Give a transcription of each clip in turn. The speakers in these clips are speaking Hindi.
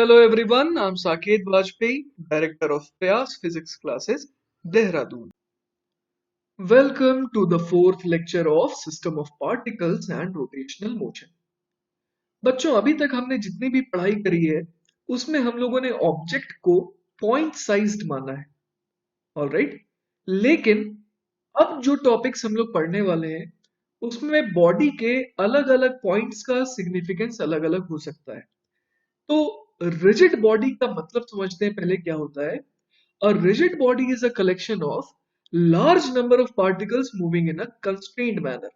Hello everyone, I'm Saket Vajpayee, Director of Prayas Physics Classes, Dehradun. Welcome to the fourth lecture of System of Particles and Rotational Motion. बच्चों अभी तक हमने जितनी भी पढ़ाई करी है उसमें हम लोगों ने ऑब्जेक्ट को पॉइंट साइज्ड माना है, ऑलराइट। लेकिन अब जो टॉपिक्स हम लोग पढ़ने वाले हैं उसमें बॉडी के अलग अलग पॉइंट्स का सिग्निफिकेंस अलग अलग हो सकता है। तो रिजिड बॉडी का मतलब समझते हैं पहले क्या होता है। A rigid body is a collection of large number of particles moving in a constrained manner.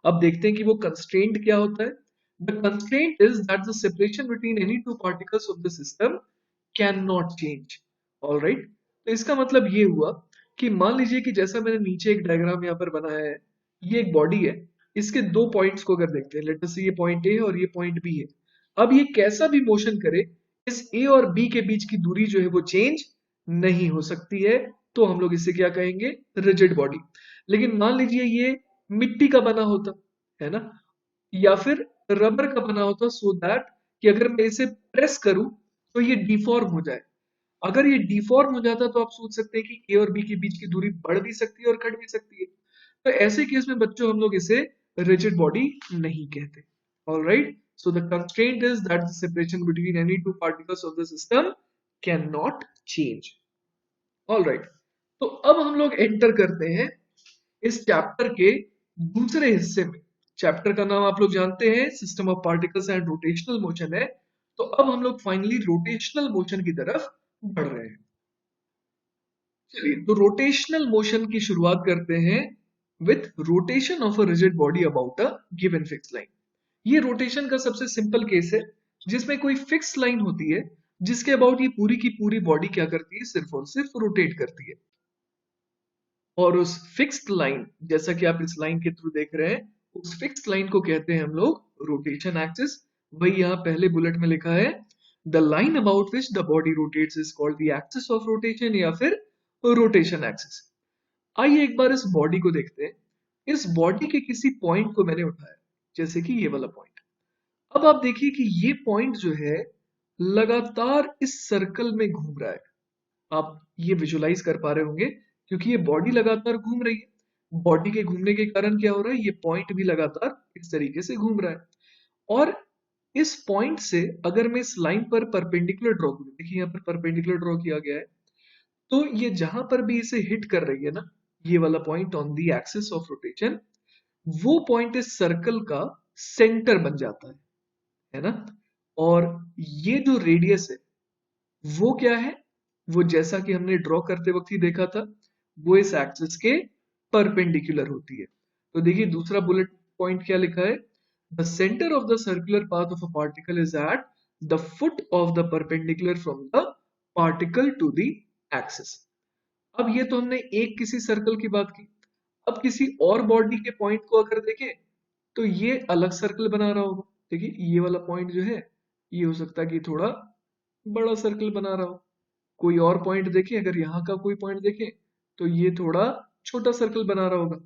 अब देखते हैं कि वो constraint क्या होता है। The constraint is that the separation between any two particles of the system cannot change. All right? तो इसका मतलब ये हुआ कि मान लीजिए कि जैसा मैंने नीचे एक डायग्राम यहाँ पर बनाया है, ये एक बॉडी है, इसके दो पॉइंट्स को अगर देखते हैं, लेट अस से ये पॉइंट ए और ये पॉइंट बी है। अब ये कैसा भी मोशन करे, इस ए और बी के बीच की दूरी जो है वो चेंज नहीं हो सकती है, तो हम लोग इसे क्या कहेंगे, रिजिड बॉडी। लेकिन मान लीजिए ये मिट्टी का बना होता है ना, या फिर रबर का बना होता, सो दैट कि अगर मैं इसे प्रेस करूं तो ये डिफॉर्म हो जाए। अगर ये डिफॉर्म हो जाता तो आप सोच सकते हैं कि ए और बी के बीच की दूरी बढ़ भी सकती है और घट भी सकती है। तो ऐसे केस में बच्चों हम लोग इसे रिजिड बॉडी नहीं कहते। Alright, so the constraint is that the separation between any two particles of the system cannot change. All right, तो अब हम लोग एंटर करते हैं इस चैप्टर के दूसरे हिस्से में। चैप्टर का नाम आप लोग जानते हैं, system of particles and rotational motion है। तो अब हम लोग फाइनली रोटेशनल मोशन की तरफ बढ़ रहे हैं। चलिए, तो रोटेशनल मोशन की शुरुआत करते हैं with rotation of a rigid body about a given fix line. ये रोटेशन का सबसे सिंपल केस है जिसमें कोई फिक्स लाइन होती है जिसके अबाउट ये पूरी की पूरी बॉडी क्या करती है, सिर्फ और सिर्फ रोटेट करती है। और उस फिक्स्ड लाइन, जैसा कि आप इस लाइन के थ्रू देख रहे हैं, उस फिक्स्ड लाइन को कहते हैं हम लोग रोटेशन एक्सिस। वही यहाँ पहले बुलेट में लिखा है, the line about which the body rotates is called the axis of rotation या फिर रोटेशन एक्सिस। आइए एक बार इस बॉडी को देखते हैं। इस बॉडी के किसी पॉइंट को मैंने उठाया, जैसे कि ये वाला पॉइंट। अब आप देखिए कि ये पॉइंट जो है लगातार इस सर्कल में घूम रहा है। आप ये विजुलाइज कर पा रहे होंगे क्योंकि ये बॉडी लगातार घूम रही है। बॉडी के घूमने के कारण क्या हो रहा है, ये पॉइंट भी लगातार इस तरीके से घूम रहा है। और इस पॉइंट से अगर मैं इस लाइन पर परपेंडिकुलर ड्रॉ करूं, देखिए यहाँ पर परपेंडिकुलर ड्रॉ किया गया है, तो ये जहां पर भी इसे हिट कर रही है ना, ये वाला point on the axis of rotation, वो पॉइंट इस सर्कल का सेंटर बन जाता है ना। और ये जो रेडियस है वो क्या है, वो जैसा कि हमने ड्रॉ करते वक्त ही देखा था, वो इस एक्सिस के परपेंडिकुलर होती है। तो देखिए दूसरा बुलेट पॉइंट क्या लिखा है, the centre of the circular path of a particle is at the foot of the perpendicular from the particle to the axis. अब ये तो हमने एक किसी सर्कल की बात की। अब किसी और बॉडी के पॉइंट को अगर देखें तो ये अलग सर्कल बना रहा होगा। देखिए ये वाला पॉइंट जो है, ये हो सकता है कि थोड़ा बड़ा सर्कल बना रहा हो। कोई और पॉइंट देखें, अगर यहाँ का कोई पॉइंट देखें तो ये थोड़ा छोटा सर्कल बना रहा होगा।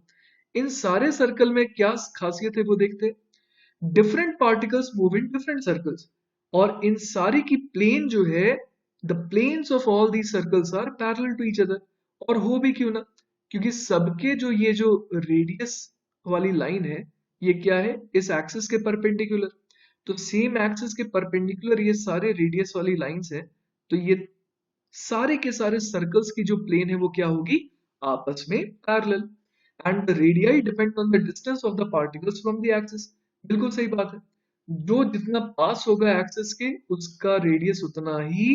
इन सारे सर्कल में क्या खासियत है वो देखते हैं। Different particles move in different circles, और इन सारी की प्लेन जो है, the planes of all the circles are parallel to each other. और हो भी क्यों ना, क्योंकि सबके जो ये जो रेडियस वाली लाइन है, ये क्या है, इस एक्सिस के परपेंडिकुलर। तो सेम एक्सिस के परपेंडिकुलर ये सारे रेडियस वाली लाइंस हैं, तो ये सारे के सारे सर्कल्स की जो प्लेन है वो क्या होगी, आपस में parallel. And the radii depend on the distance of the particles from the axis. बिल्कुल सही बात है, जो जितना पास होगा एक्सिस के उसका रेडियस उतना ही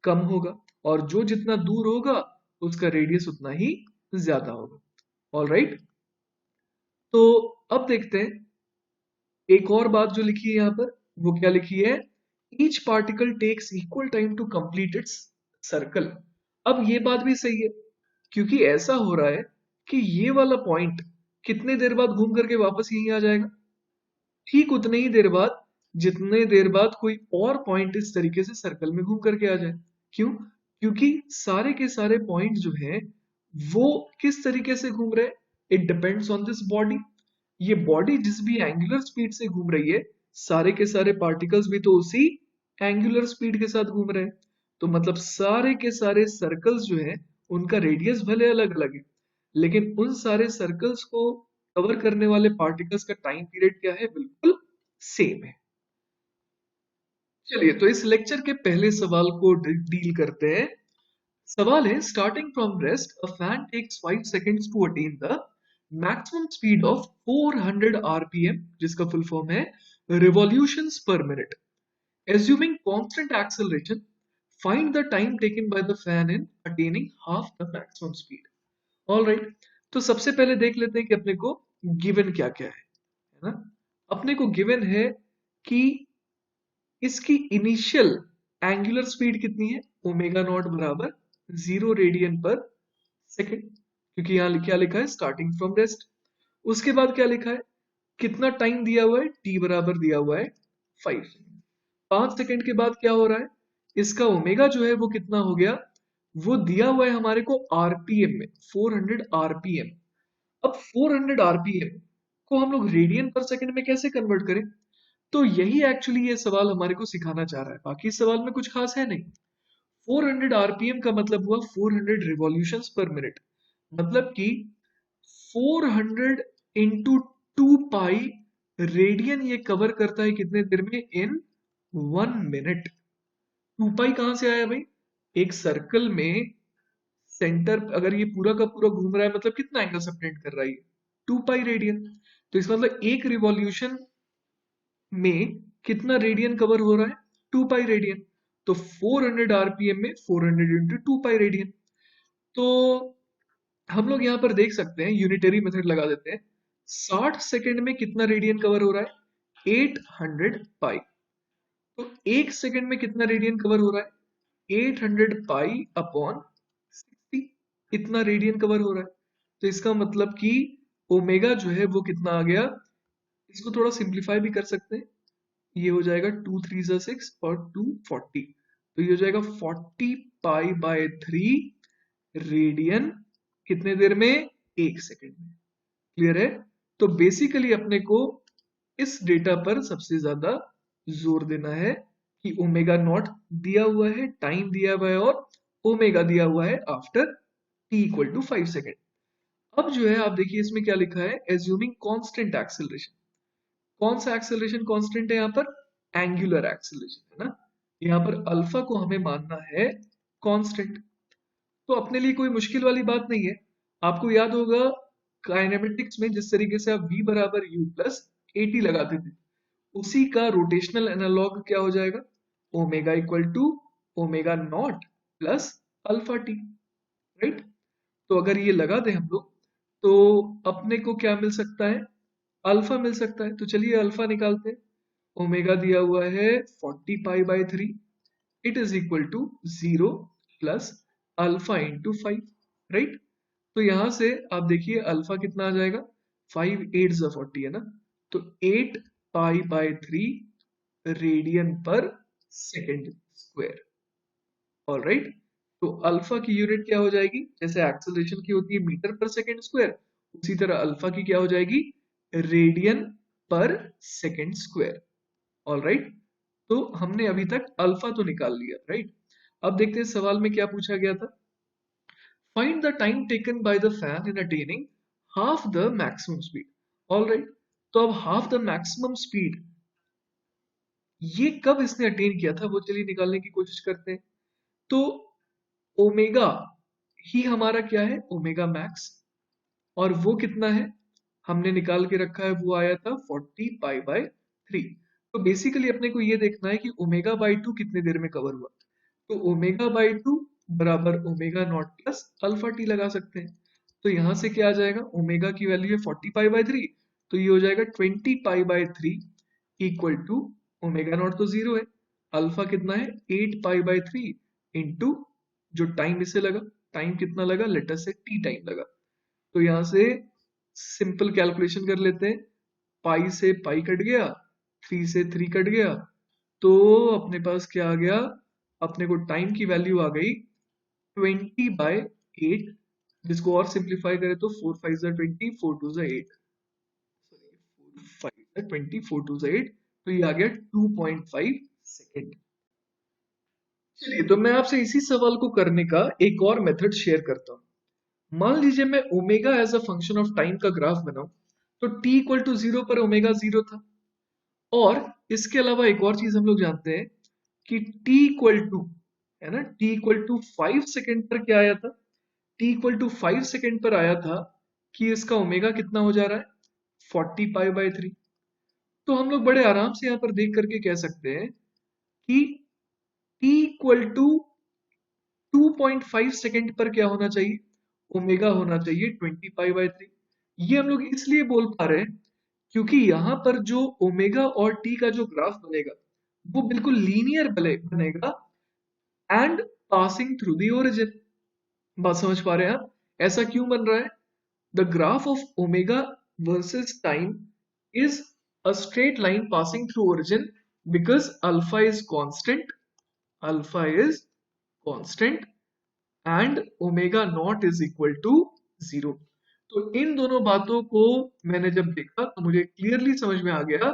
कम होगा, और जो जितना दूर होगा उसका रेडियस उतना ही ज्यादा होगा। ऑल राइट, तो अब देखते हैं एक और बात जो लिखी है यहाँ पर, वो क्या लिखी है, each particle takes equal time to complete its circle. अब ये बात भी सही है, क्योंकि ऐसा हो रहा है कि ये वाला पॉइंट कितने देर बाद घूम करके वापस यहीं आ जाएगा, ठीक उतने ही देर बाद जितने देर बाद कोई और पॉइंट इस तरीके से सर्कल में घूम करके आ जाए। क्यों, क्योंकि सारे के सारे पॉइंट जो हैं वो किस तरीके से घूम रहे हैं, it depends on this body. ये बॉडी जिस भी एंगुलर स्पीड से घूम रही है, सारे के सारे पार्टिकल्स भी तो उसी एंगुलर स्पीड के साथ घूम रहे हैं, तो मतलब सारे के सारे सर्कल्स जो हैं उनका रेडियस भले अलग अलग है, लेकिन उन सारे सर्कल्स को कवर करने वाले पार्टिकल्स का टाइम पीरियड क्या है, बिल्कुल सेम है। चलिए तो इस लेक्चर के पहले सवाल को डील करते हैं। सवाल है, starting from rest a fan takes 5 seconds to attain the maximum speed of 400 RPM, जिसका फुल फॉर्म है revolutions per minute, assuming constant acceleration, find the time taken by the fan in attaining half the maximum speed. All right, तो सबसे पहले देख लेते हैं कि अपने को गिवन क्या क्या है ना। अपने को गिवन है कि इसकी इनिशियल एंगुलर स्पीड कितनी है, ओमेगा नॉट बराबर 0 रेडियन पर सेकेंड, क्योंकि यहाँ क्या लिखा है, स्टार्टिंग फ्रॉम रेस्ट। उसके बाद क्या लिखा है, कितना टाइम दिया हुआ है, टी बराबर दिया हुआ है 5 सेकेंड। 5 सेकेंड के बाद क्या हो रहा है, इसका ओमेगा जो है वो कितना हो गया, वो दिया हुआ है हमारे को आरपीएम में, 400 आरपीएम। अब 400 आरपीएम को हम लोग रेडियन पर सेकंड में कैसे कन्वर्ट करें, तो यही एक्चुअली ये सवाल हमारे को सिखाना चाह रहा है, बाकी इस सवाल में कुछ खास है नहीं। 400 आरपीएम का मतलब हुआ 400 रिवॉल्यूशंस पर मिनट, मतलब कि 400 इंटू 2 पाई रेडियन ये कवर करता है कितने देर में, इन 1 मिनट। 2 पाई कहां से आया भाई, एक सर्कल में सेंटर अगर ये पूरा का पूरा घूम रहा है मतलब कितना एंगल सबटेंड कर रहा है, 2 पाई रेडियन। तो इसका मतलब एक रिवॉल्यूशन में कितना रेडियन कवर हो रहा है, 2 पाई रेडियन। तो 400 आरपीएम में 400 इंटू 2 पाई रेडियन। तो हम लोग यहाँ पर देख सकते हैं, यूनिटरी मेथड लगा देते हैं, 60 सेकंड में कितना रेडियन कवर हो रहा है, 800 पाई। तो 1 सेकंड में कितना रेडियन कवर हो रहा है, 800 पाई अपॉन 60, इतना रेडियन कवर हो रहा है। तो इसका मतलब कि ओमेगा जो है वो कितना आ गया, इसको थोड़ा सिंप्लीफाई भी कर सकते हैं, ये हो जाएगा 2 3 6 और 240, तो ये हो जाएगा 40 पाई/3 रेडियन, कितने देर में, 1 सेकंड में। क्लियर है। तो बेसिकली अपने को इस डेटा पर सबसे ज्यादा जोर देना है कि ओमेगा नॉट दिया हुआ है, टाइम दिया हुआ है, और ओमेगा दिया हुआ है after t equal to 5 second. अब जो है आप देखिए इसमें क्या लिखा है, एज्यूमिंग कांस्टेंट एक्सेलरेशन। कौन सा एक्सेलरेशन कांस्टेंट है यहाँ पर, एंगुलर एक्सेलरेशन है ना। यहाँ पर अल्फा को हमें मानना है कांस्टेंट, तो अपने लिए कोई मुश्किल वाली बात नहीं है। आपको याद होगा काइनेमेटिक्स में जिस तरीके से आप v बराबर u प्लस ए टी लगाते थे, उसी का रोटेशनल एनालॉग क्या हो जाएगा, omega equal to omega naught plus alpha t, right. तो अगर ये लगा दें हम लोग, तो अपने को क्या मिल सकता है, अल्फा मिल सकता है। तो चलिए अल्फा निकालते हैं। ओमेगा दिया हुआ है 40 पाई/3, it is equal to 0 plus alpha into 5, right. तो यहां से आप देखिए अल्फा कितना आ जाएगा, 5 8 40 है ना, तो 8 पाई/3 रेडियन पर सेकेंड स्क्वायर। All right. तो अल्फा की यूनिट क्या हो जाएगी, जैसे एक्सेलरेशन की होती है मीटर पर सेकेंड स्क्वायर, उसी तरह अल्फा की क्या हो जाएगी, रेडियन पर सेकेंड स्क्वायर। All right. तो हमने अभी तक अल्फा तो निकाल लिया, राइट। अब देखते हैं सवाल में क्या पूछा गया था, find the time taken by the fan in attaining half the maximum speed. All right. तो अब हाफ द मैक्सिमम स्पीड ये कब इसने अटेन किया था वो चलिए निकालने की कोशिश करते हैं। तो ओमेगा ही हमारा क्या है, ओमेगा मैक्स, और वो कितना है, हमने निकाल के रखा है, वो आया था 40 पाई/3। तो बेसिकली अपने को ये देखना है कि ओमेगा/2 कितने देर में कवर हुआ, तो ओमेगा/2 बराबर omega naught plus alpha T लगा सकते हैं। तो यहां से क्या आ जाएगा, ओमेगा की वैल्यू है 40 पाई/3, तो ये हो जाएगा 20 पाई/3 इक्वल टू ओमेगा नॉट तो 0 है, अल्फा कितना है 8 पाई/3 इंटू जो टाइम इसे लगा, टाइम कितना लगा, लेटर से टी टाइम लगा। तो यहां से सिंपल कैलकुलेशन कर लेते हैं, पाई से पाई कट गया, 3 से 3 कट गया, तो अपने पास क्या आ गया, अपने को टाइम की वैल्यू आ गई 20/8, जिसको और सिंप्लीफाई करें तो 4 5 20, 4 2 8, सॉरी 4 5 20, 4 2 8, तो ये आ गया 2.5 सेकेंड। चलिए तो मैं आपसे इसी सवाल को करने का एक और मेथड शेयर करता हूँ। मान लीजिए मैं omega as a function of time का ग्राफ बनाऊं, तो t इक्वल टू जीरो पर ओमेगा जीरो था। और इसके अलावा एक और चीज हम लोग जानते हैं कि t इक्वल टू, है ना, t इक्वल टू 5 सेकेंड पर क्या आया था? t इक्वल टू 5 सेकेंड पर आया था कि इसका ओमेगा कितना हो जा रहा है? 40 पाई बाय 3। तो हम लोग बड़े आराम से यहाँ पर देख करके कह सकते हैं कि t इक्वल टू 2.5 सेकेंड पर क्या होना चाहिए? ओमेगा होना चाहिए 20 पाई बाय 3। ये हम लोग इसलिए बोल पा रहे हैं क्योंकि यहाँ पर जो ओमेगा और टी का जो ग्राफ बनेगा वो बिल्कुल लीनियर बनेगा and passing through the origin. बात समझ पा रहे हैं आप? ऐसा क्यों बन रहा है? The graph of omega versus time is a straight line passing through origin because alpha is constant and omega naught is equal to 0। तो इन दोनों बातों को मैंने जब देखा तो मुझे क्लियरली समझ में आ गया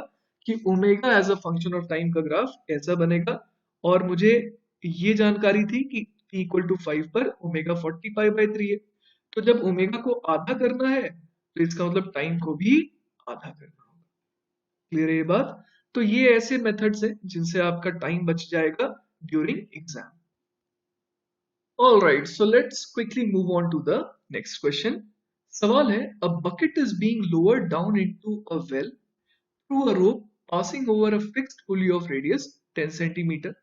कि omega as a function of time का ग्राफ ऐसा बनेगा। और मुझे ये जानकारी थी कि t इक्वल टू 5 पर ओमेगा 40 पाई बाय 3 है। तो जब ओमेगा को आधा करना है तो इसका मतलब टाइम को भी आधा करना होगा। क्लियर है ये बात? तो ये ऐसे मेथड्स हैं जिनसे आपका टाइम बच जाएगा during exam. All right, so let's quickly move on to the next question. सवाल है, a bucket is being lowered down into a well through a rope passing over a fixed pulley of radius 10 centimeter.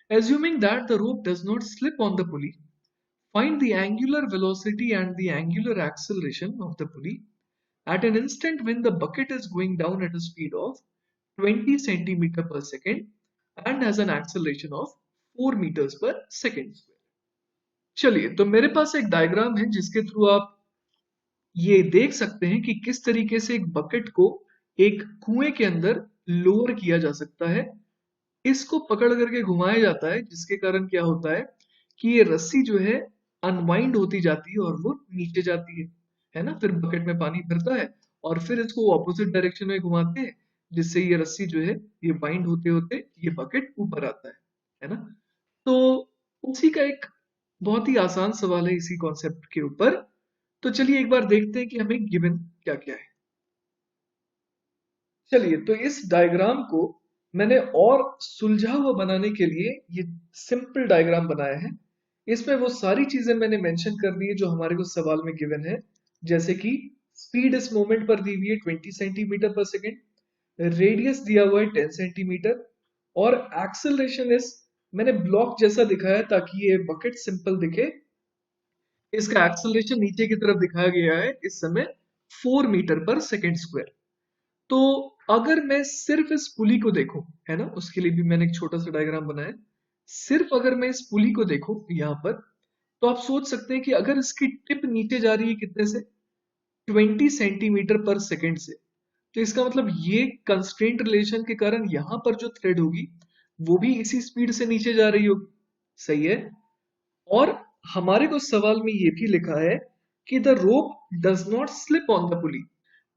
Assuming that the rope does not slip on the pulley, find the angular velocity and the angular acceleration of the pulley at an instant when the bucket is going down at a speed of 20 centimeter per second and has an acceleration of 4 meters per second square. चलिए तो मेरे पास एक डायग्राम है जिसके थ्रू आप ये देख सकते हैं कि किस तरीके से एक बकेट को एक कुएं के अंदर लोअर किया जा सकता है। इसको पकड़ करके घुमाया जाता है जिसके कारण क्या होता है कि ये रस्सी जो है अनवाइंड होती जाती है और वो नीचे जाती है ना? फिर बकेट में पानी भरता है और फिर इसको ऑपोजिट डायरेक्शन में घुमाते हैं जिससे ये रस्सी जो है ये बाइंड होते होते ये बकेट ऊपर आता है ना? तो उसी का एक बहुत ही आसान सवाल है इसी कॉन्सेप्ट के ऊपर। तो चलिए एक बार देखते हैं कि हमें गिवन क्या क्या है। चलिए तो इस डायग्राम को मैंने और सुलझा हुआ बनाने के लिए ये सिंपल डायग्राम बनाया है। इसमें वो सारी चीजें मैंने मेंशन कर दी है जो हमारे को सवाल में गिवन है, जैसे कि स्पीड इस मोमेंट पर दी हुई है 20 सेंटीमीटर पर सेकेंड, रेडियस दिया हुआ है 10 सेंटीमीटर और एक्सेलरेशन इस, मैंने ब्लॉक जैसा दिखाया ताकि ये बकेट सिंपल दिखे। इसका एक्सेलरेशन नीचे की तरफ दिखाया गया है इस समय 4 मीटर पर सेकेंड स्क्वायर। तो अगर मैं सिर्फ इस पुली को देखूं, है ना, उसके लिए भी मैंने एक छोटा सा डायग्राम बनाया। सिर्फ अगर मैं इस पुली को देखूं यहाँ पर, तो आप सोच सकते हैं कि अगर इसकी टिप नीचे जा रही है कितने से? 20 सेंटीमीटर पर सेकेंड से, तो इसका मतलब ये कंस्ट्रेंट रिलेशन के कारण यहाँ पर जो थ्रेड होगी वो भी इसी स्पीड से नीचे जा रही होगी। सही है। और हमारे को सवाल में ये भी लिखा है कि the rope does not slip on the पुली,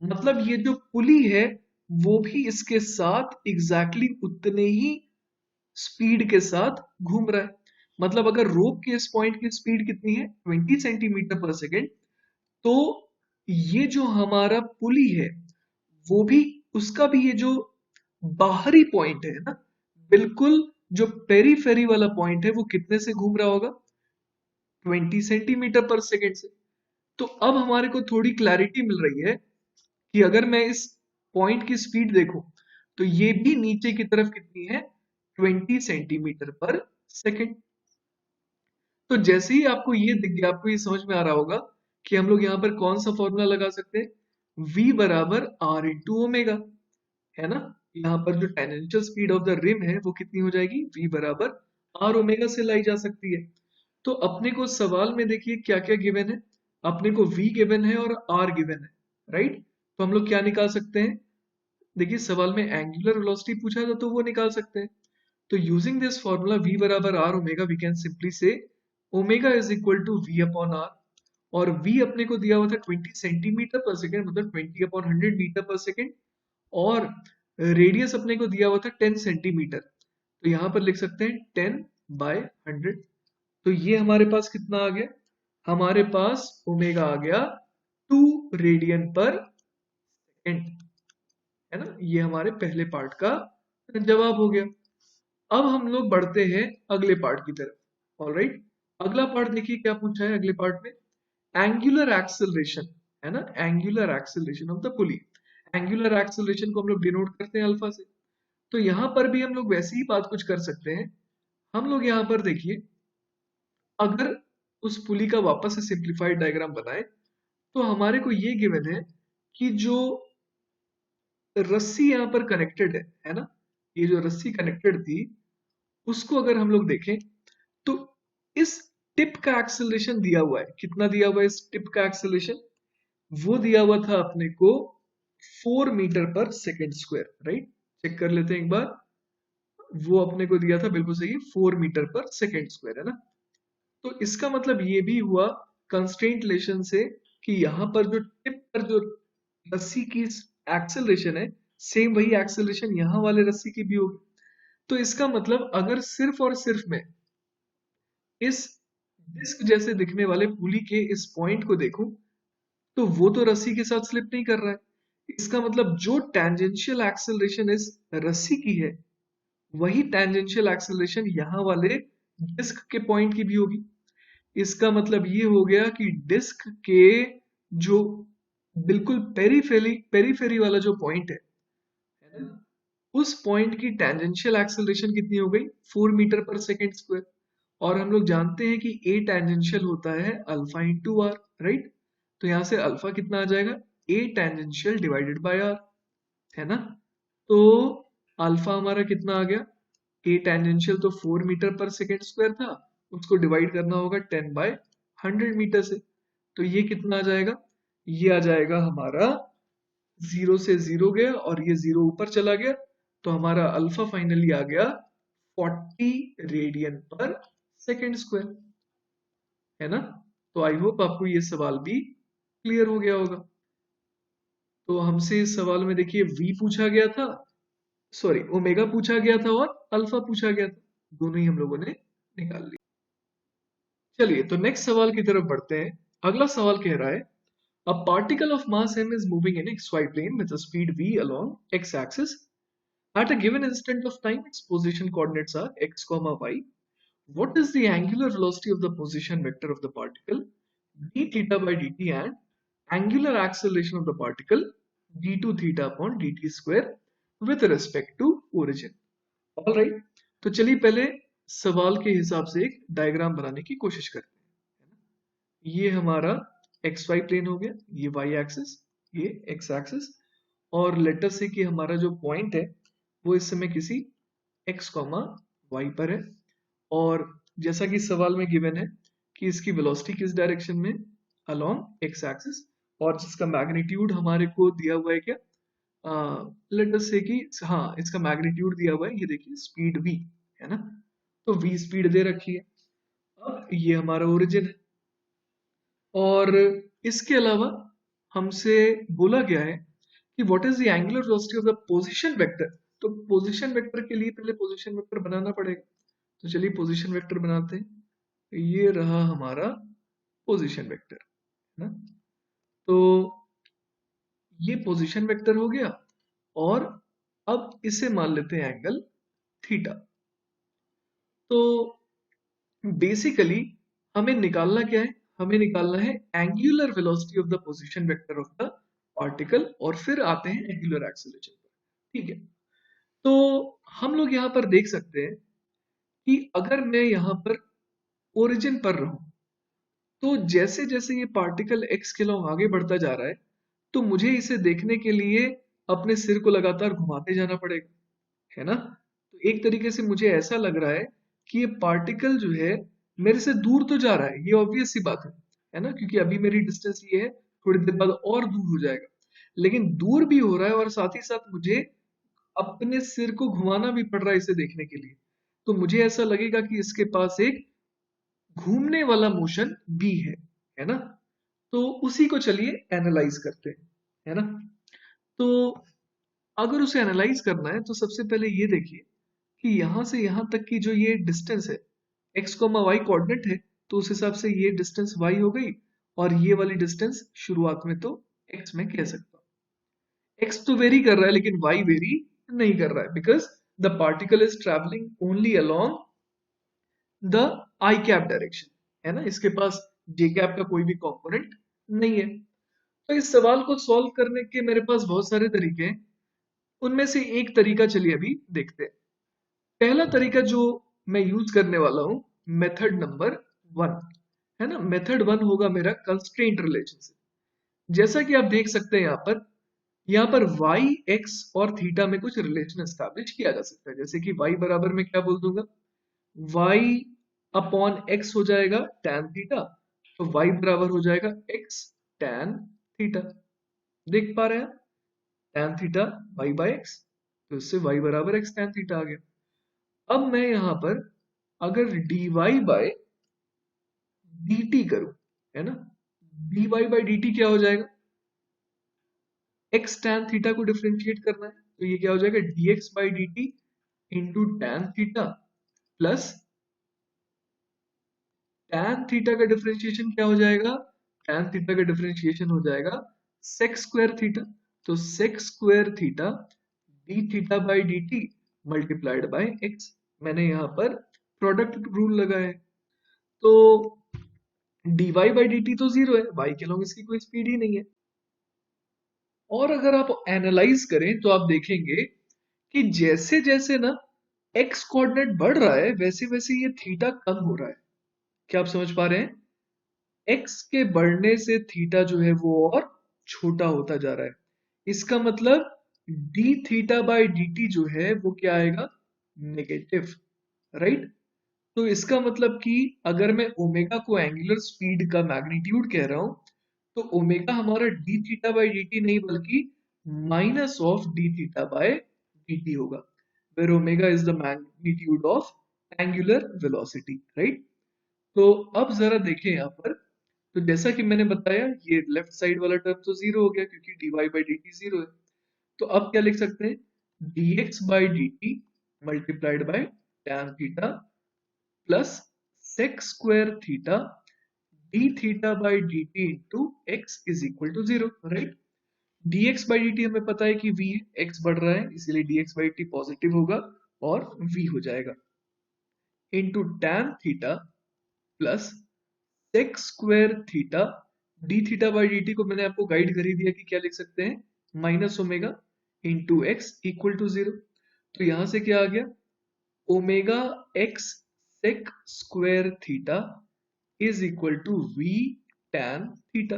मतलब ये जो पुली है वो भी इसके साथ एग्जैक्टली उतने ही स्पीड के साथ घूम रहा है। मतलब अगर रोप के इस पॉइंट की स्पीड कितनी है 20 सेंटीमीटर पर सेकेंड, तो ये जो हमारा पुली है वो भी, उसका भी ये जो बाहरी पॉइंट है ना, बिल्कुल जो पेरीफेरी वाला पॉइंट है वो कितने से घूम रहा होगा? 20 सेंटीमीटर पर सेकेंड से। तो अब हमारे को थोड़ी क्लैरिटी मिल रही है कि अगर मैं इस पॉइंट की स्पीड देखूं तो ये भी नीचे की तरफ कितनी है? 20 सेंटीमीटर पर सेकेंड। तो जैसे ही आपको ये दिख गया, आपको ये समझ में आ रहा होगा कि हम लोग यहाँ पर कौन सा फॉर्मूला लगा सकते हैं? v बराबर r इंटू ओमेगा, है ना? यहाँ पर जो tangential speed of the rim है वो कितनी हो जाएगी? v बराबर r ओमेगा से लाई जा सकती है। तो अपने को सवाल में देखिए क्या क्या गिवन है। अपने को v गिवन है और r गिवन है, राइट? तो हम लोग क्या निकाल सकते हैं? देखिए सवाल में एंगुलर वेलोसिटी पूछा था तो वो निकाल सकते हैं। तो यूजिंग दिस फॉर्मूला v बराबर r omega, we can simply say omega is equal to v upon r। और v अपने को दिया हुआ था 20 सेंटीमीटर पर सेकेंड, मतलब 20 अपॉन 100 मीटर पर सेकेंड। और रेडियस अपने को दिया हुआ था 10 सेंटीमीटर, तो यहाँ पर लिख सकते हैं 10 बाय 100। तो ये हमारे पास कितना आ गया? हमारे पास ओमेगा आ गया 2 रेडियन पर सेकेंड, है ना। ये हमारे पहले पार्ट का जवाब हो गया। अब हम लोग बढ़ते हैं अगले पार्ट की तरफ। ऑलराइट, अगला पार्ट देखिए क्या पूछा है अगले पार्ट में। एंगुलर एक्सेलरेशन, है ना, angular acceleration of the pulley. Angular acceleration को हम लोग डिनोट करते हैं अल्फा से। तो यहां पर भी हम लोग वैसी ही बात कुछ कर सकते हैं। हम लोग यहाँ पर देखिए, अगर उस पुली का वापस से सिंप्लीफाइड डायग्राम बनाए तो हमारे को ये गिवन है कि जो रस्सी यहाँ पर कनेक्टेड है ना, ये जो रस्सी कनेक्टेड थी उसको अगर हम लोग देखें तो इस टिप का एक्सेलरेशन दिया हुआ है। कितना दिया हुआ है इस टिप का एक्सेलरेशन? वो दिया हुआ था अपने को 4 मीटर पर सेकेंड स्क्वायर, राइट। चेक कर लेते हैं एक बार। वो अपने को दिया था बिल्कुल सही 4 मीटर पर सेकेंड स्क्वायर, है ना। तो इसका मतलब ये भी हुआ कंस्ट्रेंट रिलेशन से कि यहाँ पर जो टिप पर जो रस्सी की एक्सेलरेशन है, सेम वही एक्सेलरेशन यहाँ वाले रस्सी की भी होगी। तो इसका मतलब अगर सिर्फ और सिर्फ मैं इस डिस्क जैसे दिखने वाले पुली के इस पॉइंट को देखूं तो वो तो रस्सी के साथ स्लिप नहीं कर रहा है। इसका मतलब जो टेंजेंशियल एक्सेलरेशन इस रस्सी की है वही टेंजेंशियल एक्सेलरेशन यहाँ वाले डिस्क के पॉइंट की भी होगी। इसका मतलब ये हो गया कि डिस्क के जो बिल्कुल पेरीफेरी पेरीफेरी वाला जो पॉइंट है ना, उस पॉइंट की टेंजेंशियल एक्सेलरेशन कितनी हो गई? 4 मीटर पर सेकेंड स्क्वायर। और हम लोग जानते हैं कि ए टेंजेंशियल होता है अल्फा इंटू आर, राइट। तो यहां से अल्फा कितना आ जाएगा? A tangential divided by r, है ना। तो अल्फा हमारा कितना आ गया? ए टेंजेंशियल तो 4 मीटर पर सेकेंड स्क्वायर था, उसको डिवाइड करना होगा 10 बाय 100 मीटर से। तो ये कितना आ जाएगा? ये आ जाएगा हमारा 0 से 0 गया और ये 0 ऊपर चला गया, तो हमारा अल्फा फाइनली आ गया 40 रेडियन पर सेकेंड स्क्वायर, है ना। तो आई होप आपको ये सवाल भी क्लियर हो गया होगा। तो हमसे इस सवाल में देखिए v पूछा गया था, सॉरी ओमेगा पूछा गया था और अल्फा पूछा गया था, दोनों ही हम लोगों ने निकाल लिया। चलिए तो नेक्स्ट सवाल की तरफ बढ़ते हैं। अगला सवाल कह रहा है a particle of mass m is moving in xy plane with a speed v along x axis at a given instant of time. Its position coordinates are x comma y. What is the angular velocity of the position vector of the particle d theta by dt and angular acceleration of the particle d2 theta upon dt square with respect to origin? All right, तो चलिए पहले सवाल के हिसाब से एक डायग्राम बनाने की कोशिश करते हैं। ये हमारा एक्स वाई प्लेन हो गया, ये वाई एक्सिस, ये एक्स एक्सिस, और लेटर से कि हमारा जो पॉइंट है वो इस समय किसी एक्स कॉमा वाई पर है। और जैसा कि सवाल में गिवन है कि इसकी वेलोसिटी किस डायरेक्शन में, अलोंग एक्स एक्सिस, और जिसका मैग्नीट्यूड हमारे को दिया हुआ है क्या, लेट अस से कि हाँ इसका मैग्नीट्यूड दिया हुआ है, ये देखिए स्पीड v, है ना। तो v स्पीड दे रखी है। अब ये हमारा ओरिजिन है और इसके अलावा हमसे बोला गया है कि what is the angular velocity of the position vector. तो पोजीशन वेक्टर के लिए पहले पोजीशन वेक्टर बनाना पड़ेगा। तो चलिए पोजीशन वेक्टर बनाते हैं। ये रहा हमारा पोजीशन वेक्टर, है ना। तो ये पोजीशन वेक्टर हो गया और अब इसे मान लेते हैं एंगल थीटा। तो बेसिकली हमें निकालना क्या है? हमें निकालना है angular velocity of the position vector of the particle और फिर आते हैं एंगुलर एक्सेलरेशन पर, ठीक है। तो हम लोग यहाँ पर देख सकते हैं कि अगर मैं यहाँ पर ओरिजिन पर रहूं तो जैसे जैसे ये पार्टिकल एक्स के लॉन्ग आगे बढ़ता जा रहा है तो मुझे इसे देखने के लिए अपने सिर को लगातार घुमाते जाना पड़ेगा, है ना। तो एक तरीके से मुझे ऐसा लग रहा है कि ये पार्टिकल जो है मेरे से दूर तो जा रहा है, ये ऑब्वियस सी बात है ना, क्योंकि अभी मेरी डिस्टेंस ये है, थोड़ी देर बाद और दूर हो जाएगा। लेकिन दूर भी हो रहा है और साथ ही साथ मुझे अपने सिर को घुमाना भी पड़ रहा है इसे देखने के लिए। तो मुझे ऐसा लगेगा कि इसके पास एक घूमने वाला मोशन भी है ना। तो उसी को चलिए एनालाइज करते हैं, है ना। तो अगर उसे एनालाइज करना है तो सबसे पहले ये देखिए कि यहां से यहां तक की जो ये डिस्टेंस है x, y कोऑर्डिनेट है तो उस हिसाब से ये डिस्टेंस y हो गई और ये वाली डिस्टेंस शुरुआत में तो x में कह सकता हूँ। x तो वेरी कर रहा है लेकिन y वेरी नहीं कर रहा है because the particle is travelling only along the I cap direction, है ना, इसके पास जे कैप का कोई भी कंपोनेंट नहीं है। तो इस सवाल को सॉल्व करने के मेरे पास बहुत सारे तरीके हैं, उनमें से एक तरीका चलिए अभी देखते हैं। पहला तरीका जो मैं यूज करने वाला हूं, मेथड नंबर 1, है ना, मेथड 1 होगा मेरा कंस्ट्रेंट रिलेशनशिप। जैसा कि आप देख सकते हैं यहाँ पर y, x और थीटा में कुछ रिलेशन एस्टैब्लिश किया जा सकता है। जैसे कि y बराबर में क्या बोल दूंगा, y अपॉन x हो जाएगा tan थीटा, तो y बराबर हो जाएगा x tan थीटा। देख पा रहे हैं tan theta y by x, तो इससे y बराबर x tan थीटा आ गया। अब मैं यहाँ पर अगर dy बाय dt करूं, है ना, dy बाय dt क्या हो जाएगा, x tan थीटा को डिफरेंशिएट करना है तो ये क्या हो जाएगा dx by dt into tan theta plus tan theta का डिफरेंशिएशन क्या हो जाएगा, tan थीटा का डिफरेंशिएशन हो जाएगा sec स्क्वायर थीटा, तो sec square theta d theta by D t multiplied by x. मैंने यहाँ पर प्रोडक्ट रूल लगाया है, तो dy बाई डी टी तो जीरो है, y के लॉन्ग इसकी कोई स्पीड ही नहीं है। और अगर आप एनालाइज करें तो आप देखेंगे कि जैसे जैसे ना x कोऑर्डिनेट बढ़ रहा है वैसे वैसे ये थीटा कम हो रहा है। क्या आप समझ पा रहे हैं, x के बढ़ने से थीटा जो है वो और छोटा होता जा रहा है। इसका मतलब d theta by D T जो है वो क्या आएगा, नेगेटिव, राइट। तो इसका मतलब कि अगर मैं ओमेगा को एंगुलर स्पीड का मैग्नीट्यूड कह रहा हूं तो ओमेगा हमारा d theta by D T नहीं बल्कि minus of d theta by D T होगा, where omega is the magnitude of angular velocity, right. तो अब जरा देखें यहाँ पर, तो जैसा कि मैंने बताया ये लेफ्ट साइड वाला टर्म तो जीरो हो गया क्योंकि dy by D t zero है। तो अब क्या लिख सकते हैं, dx by D t multiplied by tan theta plus sec square theta d theta by D t into x is equal to zero, right. dx by D t हमें पता है कि v है, x बढ़ रहा है इसीलिए dx बाई टी पॉजिटिव होगा और v हो जाएगा into tan theta plus sec square theta d theta by D T को मैंने आपको गाइड कर ही दिया कि क्या लिख सकते हैं, minus omega into x equal to zero. तो यहां से क्या आ गया, omega x sec square theta is equal to v tan theta,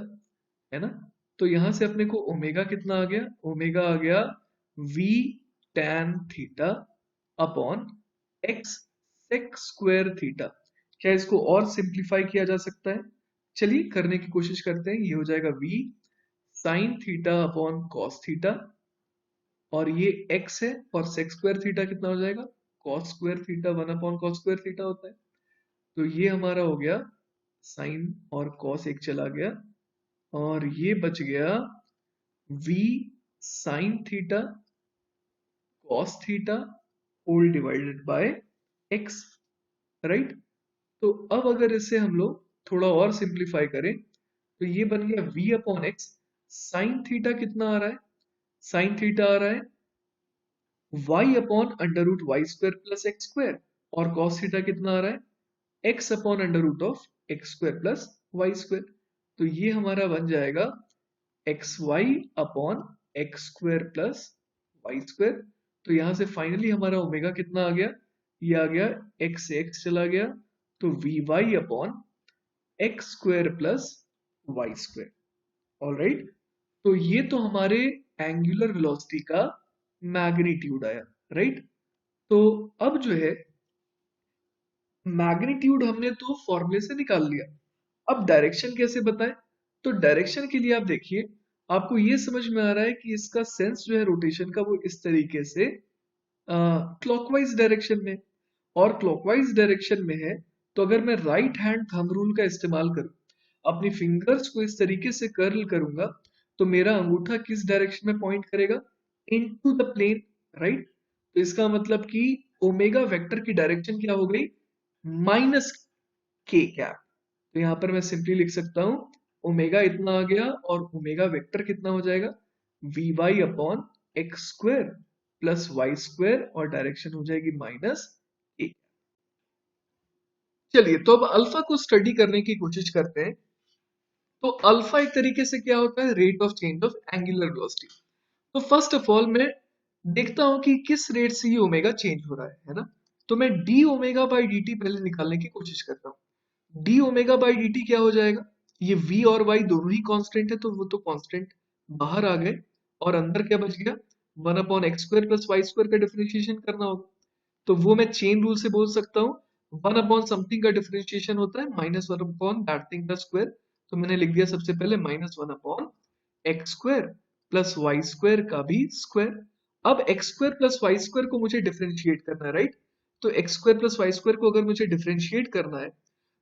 है ना। तो यहां से अपने को ओमेगा कितना आ गया, ओमेगा आ गया v tan theta upon x sec square theta. क्या इसको और सिंप्लीफाई किया जा सकता है, चलिए करने की कोशिश करते हैं। ये हो जाएगा v sine theta upon cos theta और ये x है और sec स्क्वायर थीटा कितना हो जाएगा, cos square theta 1 upon cos square theta होता है। तो ये हमारा हो गया साइन और cos एक चला गया और ये बच गया v sine theta cos theta whole divided by x, right. तो अब अगर इसे हम लोग थोड़ा और सिंप्लीफाई करें तो ये बन गया v upon x, sine theta कितना आ रहा है, साइन थीटा आ रहा है y upon under root y square plus x square और cos थीटा कितना आ रहा है x upon under root of x square plus Y square. तो ये हमारा बन जाएगा x y upon x square plus Y square. तो यहाँ से फाइनली हमारा ओमेगा कितना आ गया, ये आ गया x से x चला गया तो v Y upon x square plus Y square, alright. तो ये तो हमारे एंगुलर वेलोसिटी का मैग्नीट्यूड आया, राइट। तो अब जो है मैग्नीट्यूड हमने तो फॉर्मूले से निकाल लिया, अब डायरेक्शन कैसे बताएं। तो डायरेक्शन के लिए आप देखिए, आपको ये समझ में आ रहा है कि इसका सेंस जो है रोटेशन का वो इस तरीके से क्लॉकवाइज डायरेक्शन में, और क्लॉकवाइज डायरेक्शन में है तो अगर मैं राइट हैंड थंब रूल का इस्तेमाल करूं, अपनी फिंगर्स को इस तरीके से कर्ल करूंगा तो मेरा अंगूठा किस डायरेक्शन में पॉइंट करेगा, इनटू द प्लेन, राइट। तो इसका मतलब कि ओमेगा वेक्टर की डायरेक्शन क्या हो गई, माइनस के कैप। तो यहाँ पर मैं सिंपली लिख सकता हूँ ओमेगा इतना आ गया और ओमेगा वेक्टर कितना हो जाएगा v Y upon x square plus Y square और डायरेक्शन हो जाएगी माइनस ए। चलिए तो अब अल्फा को स्टडी करने की कोशिश करते हैं। तो अल्फा एक तरीके से क्या होता है rate of change of angular velocity. तो फर्स्ट ऑफ ऑल मैं देखता हूं कि किस रेट से ये ओमेगा चेंज हो रहा है ना। तो मैं D omega by D T पहले निकालने की कोशिश करता हूँ। D omega by D T क्या हो जाएगा ये v और y दोनों ही कांस्टेंट है तो वो तो कांस्टेंट बाहर आ गए और अंदर क्या बच गया 1/x² प्लस वाई स्क्वायर का डिफरेंशिएशन करना होगा। तो वो मैं चेन रूल से बोल सकता हूँ 1/समथिंग का डिफरेंशिएशन होता है -1 दैट थिंग का स्क्वायर। तो मैंने लिख दिया सबसे पहले -1/x² प्लस वाई स्क्वायर का भी स्क्वायर। अब x square plus Y square को मुझे डिफरेंशिएट करना है राइट। तो x square plus Y square को अगर मुझे डिफरेंशिएट करना है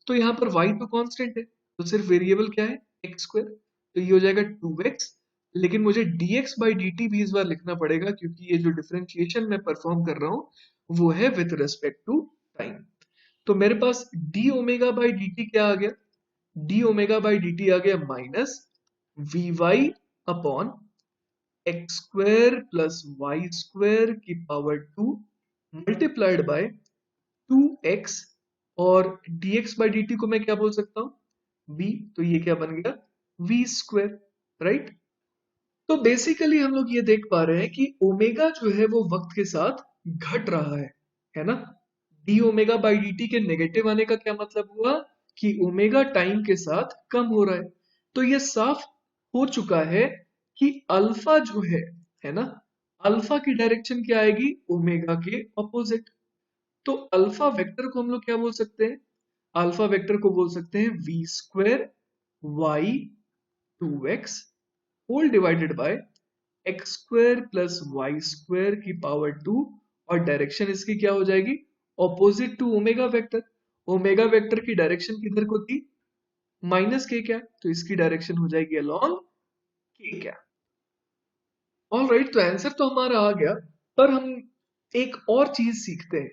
तो यहाँ पर y तो कांस्टेंट है तो सिर्फ वेरिएबल क्या है एक्स स्क्वायर। तो ये हो जाएगा 2x। लेकिन मुझे dx बाई dt भी इस बार लिखना पड़ेगा क्योंकि ये जो डिफरेंशिएशन मैं परफॉर्म कर रहा हूँ वो है विथ रिस्पेक्ट टू टाइम। तो मेरे पास D omega by D T क्या आ गया D omega by D T आ गया minus V Y upon x square plus Y square की पावर 2 मल्टीप्लाइड बाय 2x और dx बाई dt को मैं क्या बोल सकता हूँ v। तो ये क्या बन गया v स्क्वायर राइट। तो बेसिकली हम लोग ये देख पा रहे हैं कि ओमेगा जो है वो वक्त के साथ घट रहा है ना। D omega by D T के नेगेटिव आने का क्या मतलब हुआ कि ओमेगा टाइम के साथ कम हो रहा है। तो ये साफ हो चुका है कि अल्फा जो है ना अल्फा की डायरेक्शन क्या आएगी ओमेगा के अपोजिट। तो अल्फा वेक्टर को हम लोग क्या बोल सकते हैं अल्फा वेक्टर को बोल सकते हैं v square y 2x whole divided by x square plus Y square की पावर 2 और डायरेक्शन इसकी क्या हो जाएगी opposite to omega vector. Omega vector की डायरेक्शन किधर को थी माइनस के क्या तो इसकी डायरेक्शन हो जाएगी अलोंग के क्या। ऑल राइट तो आंसर तो हमारा आ गया पर हम एक और चीज सीखते हैं।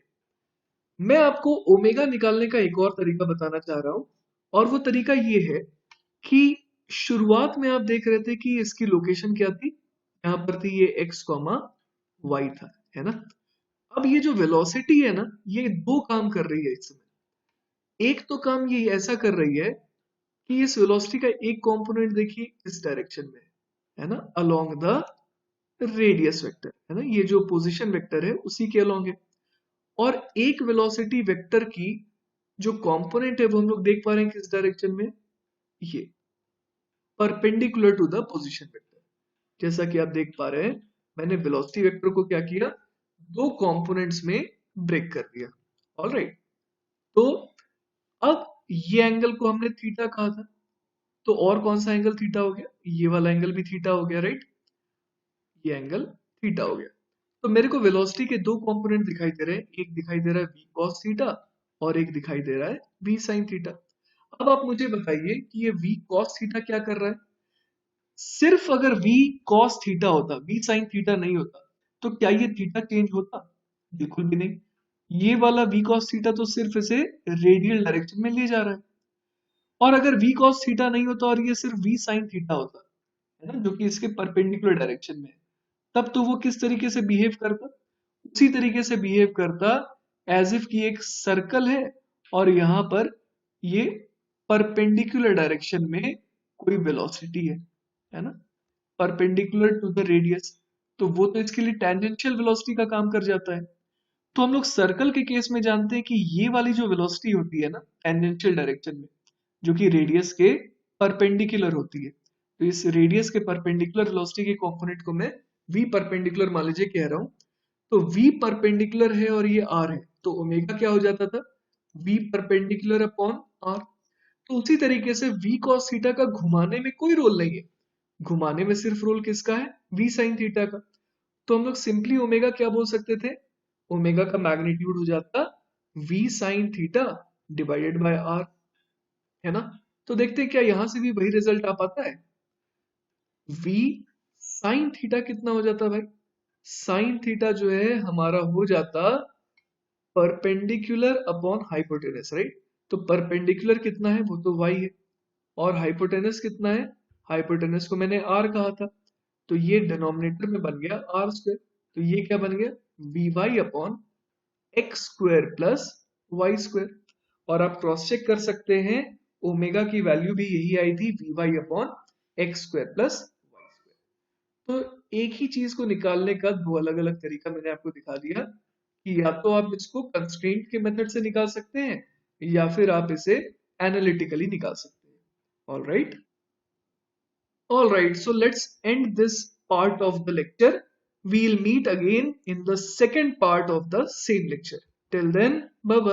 मैं आपको ओमेगा निकालने का एक और तरीका बताना चाह रहा हूं और वो तरीका ये है कि शुरुआत में आप देख रहे थे कि इसकी लोकेशन क्या थी यहाँ पर थी ये x कॉमा y था है ना। अब ये जो वेलोसिटी है ना ये दो काम कर रही है इस समय। एक तो काम ये ऐसा कर रही है कि इस वेलोसिटी का एक कंपोनेंट देखिए इस डायरेक्शन में है ना अलोंग द रेडियस वेक्टर है ना ये जो पोजीशन वेक्टर है उसी के अलोंग है। और एक वेलोसिटी वेक्टर की जो कंपोनेंट है वो हम लोग देख पा रहे हैं किस डायरेक्शन में ये perpendicular to the position vector. जैसा कि आप देख पा रहे हैं मैंने वेलोसिटी वेक्टर को क्या किया दो कंपोनेंट्स में ब्रेक कर दिया। ऑलराइट तो अब ये एंगल को हमने थीटा कहा था तो और कौन सा एंगल थीटा हो गया ये वाला एंगल भी थीटा हो गया राइट। ये एंगल थीटा हो गया। तो मेरे को वेलोसिटी के दो कंपोनेंट दिखाई दे रहे हैं एक दिखाई दे रहा है v cos थीटा और एक दिखाई दे रहा है v sin थीटा। अब आप मुझे बताइए कि ये v cos थीटा क्या कर रहा है। सिर्फ अगर v cos थीटा होता v sin थीटा नहीं होता तो क्या ये थीटा चेंज होता बिल्कुल भी नहीं। ये वाला v cos थीटा तो सिर्फ इसे रेडियल डायरेक्शन में ले जा रहा है। और अगर v cos थीटा नहीं होता और ये सिर्फ v sin थीटा होता है ना जो कि इसके परपेंडिकुलर डायरेक्शन में है तब तो वो किस तरीके से बिहेव करता उसी तरीके से बिहेव करता एज इफ कि एक सर्कल है और यहाँ पर ये परपेंडिकुलर डायरेक्शन में कोई वेलोसिटी है ना परपेंडिकुलर टू द रेडियस। तो वो तो इसके लिए टेंजेंशियल वेलोसिटी का काम कर जाता है। तो हम लोग सर्कल के केस में जानते हैं कि ये वाली जो वेलोसिटी होती है ना टेंजेंशियल डायरेक्शन में जो कि रेडियस के परपेंडिकुलर होती है। तो इस रेडियस के परपेंडिकुलर वेलोसिटी के कंपोनेंट को मैं v परपेंडिकुलर मान लीजिए कह रहा हूँ। तो v परपेंडिकुलर है और ये r है तो ओमेगा क्या हो जाता था v परपेंडिकुलर अपॉन r। तो उसी तरीके से v cos थीटा का घुमाने में कोई रोल नहीं है घुमाने में सिर्फ रोल किसका है v sin थीटा का। तो हम लोग सिंपली ओमेगा क्या बोल सकते थे ओमेगा का मैग्नीट्यूड हो जाता v sin theta divided by r है ना। तो देखते हैं क्या यहां से भी वही रिजल्ट आ पाता है v sin थीटा कितना हो जाता भाई साइन थीटा जो है हमारा हो जाता परपेंडिकुलर अपॉन हाइपोटेनस, राइट? तो परपेंडिकुलर कितना है, वो तो y है, और हाइपोटेनस कितना है, हाइपोटेनस को मैंने r कहा था, तो ये डिनोमिनेटर में बन गया r स्क्वायर, तो ये क्या बन गया, vy upon x square plus Y square. और आप क्रॉस चेक कर सकते हैं, ओमेगा की वैल्यू भी यही आई थी, vy upon x square plus Y square. तो एक ही चीज को निकालने का दो अलग अलग तरीका मैंने आपको दिखा दिया, कि या तो आप इसको कंस्ट्रेंट के मेथड से निकाल सकते हैं, या फिर आप इसे एनालिटिकली निकाल सकते हैं। All right, all right, so let's end this part of the lecture. We'll meet again in the second part of the same lecture. Till then, bye bye.